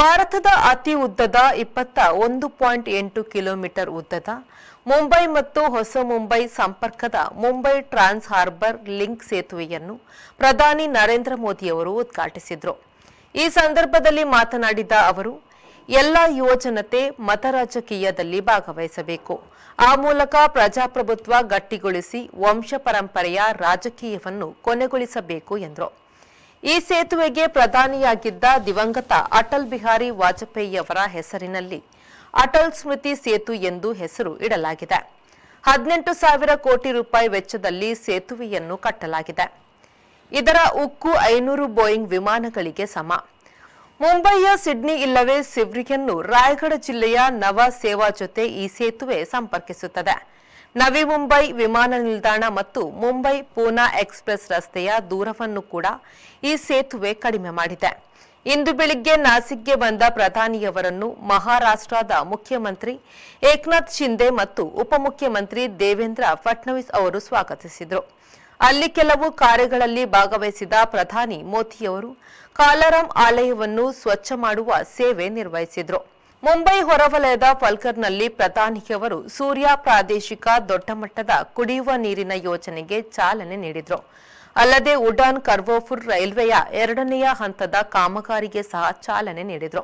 ಭಾರತದ ಅತಿ ಉದ್ದದ 21.8 ಕಿಲೋಮೀಟರ್ ಉದ್ದದ ಮುಂಬೈ ಮತ್ತು ಹೊಸ ಮುಂಬೈ ಸಂಪರ್ಕದ ಮುಂಬೈ ಟ್ರಾನ್ಸ್ ಹಾರ್ಬರ್ ಲಿಂಕ್ ಸೇತುವೆಯನ್ನು ಪ್ರಧಾನಿ ನರೇಂದ್ರ ಮೋದಿ ಅವರು ಉದ್ಘಾಟಿಸಿದರು. ಈ ಸಂದರ್ಭದಲ್ಲಿ ಮಾತನಾಡಿದ ಅವರು, ಎಲ್ಲ ಯುವಜನತೆ ಮತ ರಾಜಕೀಯದಲ್ಲಿ ಭಾಗವಹಿಸಬೇಕು. ಆ ಮೂಲಕ ಪ್ರಜಾಪ್ರಭುತ್ವ ಗಟ್ಟಿಗೊಳಿಸಿ ವಂಶ ಪರಂಪರೆಯ ರಾಜಕೀಯವನ್ನು ಕೊನೆಗೊಳಿಸಬೇಕು ಎಂದರು. ಈ ಸೇತುವೆಗೆ ಪ್ರಧಾನಿಯಾಗಿದ್ದ ದಿವಂಗತ ಅಟಲ್ ಬಿಹಾರಿ ವಾಜಪೇಯಿ ಅವರ ಹೆಸರಿನಲ್ಲಿ ಅಟಲ್ ಸ್ಮೃತಿ ಸೇತು ಎಂದು ಹೆಸರು ಇಡಲಾಗಿದೆ. 18,000 ಕೋಟಿ ರೂಪಾಯಿ ವೆಚ್ಚದಲ್ಲಿ ಸೇತುವೆಯನ್ನು ಕಟ್ಟಲಾಗಿದೆ. ಇದರ ಉಕ್ಕು 500 ಬೋಯಿಂಗ್ ವಿಮಾನಗಳಿಗೆ ಸಮ. ಮುಂಬಯಿಯ ಸಿಡ್ನಿ ಇಲ್ಲವೇ ಸಿವ್ರಿಯನ್ನು ರಾಯಗಢ ಜಿಲ್ಲೆಯ ನವ ಸೇವಾ ಜೊತೆ ಈ ಸೇತುವೆ ಸಂಪರ್ಕಿಸುತ್ತದೆ. ನವಿ ಮುಂಬೈ ವಿಮಾನ ನಿಲ್ದಾಣ ಮತ್ತು ಮುಂಬೈ ಪೂನಾ ಎಕ್ಸ್‌ಪ್ರೆಸ್ ರಸ್ತೆಯ ದೂರವನ್ನು ಕೂಡ ಈ ಸೇತುವೆ ಕಡಿಮೆ ಮಾಡಿದೆ. ಇಂದು ಬೆಳಿಗ್ಗೆ ನಾಸಿಕ್ಗೆ ಬಂದ ಪ್ರಧಾನಿಯವರನ್ನು ಮಹಾರಾಷ್ಟ್ರದ ಮುಖ್ಯಮಂತ್ರಿ ಏಕನಾಥ್ ಶಿಂದೆ ಮತ್ತು ಉಪಮುಖ್ಯಮಂತ್ರಿ ದೇವೇಂದ್ರ ಫಡ್ನವೀಸ್ ಅವರು ಸ್ವಾಗತಿಸಿದರು. ಅಲ್ಲಿ ಕೆಲವು ಕಾರ್ಯಗಳಲ್ಲಿ ಭಾಗವಹಿಸಿದ ಪ್ರಧಾನಿ ಮೋದಿಯವರು ಕಾಲಾರಾಮ್ ಆಲಯವನ್ನು ಸ್ವಚ್ಛ ಮಾಡುವ ಸೇವೆ ನಿರ್ವಹಿಸಿದರು. ಮುಂಬೈ ಹೊರವಲಯದ ಫಲ್ಕರ್ನಲ್ಲಿ ಪ್ರಧಾನಿಯವರು ಸೂರ್ಯ ಪ್ರಾದೇಶಿಕ ದೊಡ್ಡ ಮಟ್ಟದ ಕುಡಿಯುವ ನೀರಿನ ಯೋಜನೆಗೆ ಚಾಲನೆ ನೀಡಿದರು. ಅಲ್ಲದೆ ಉಡಾನ್ ಕರ್ವಾಪುರ್ ರೈಲ್ವೆಯ 2ನೇ ಹಂತದ ಕಾಮಗಾರಿಗೆ ಸಹ ಚಾಲನೆ ನೀಡಿದರು.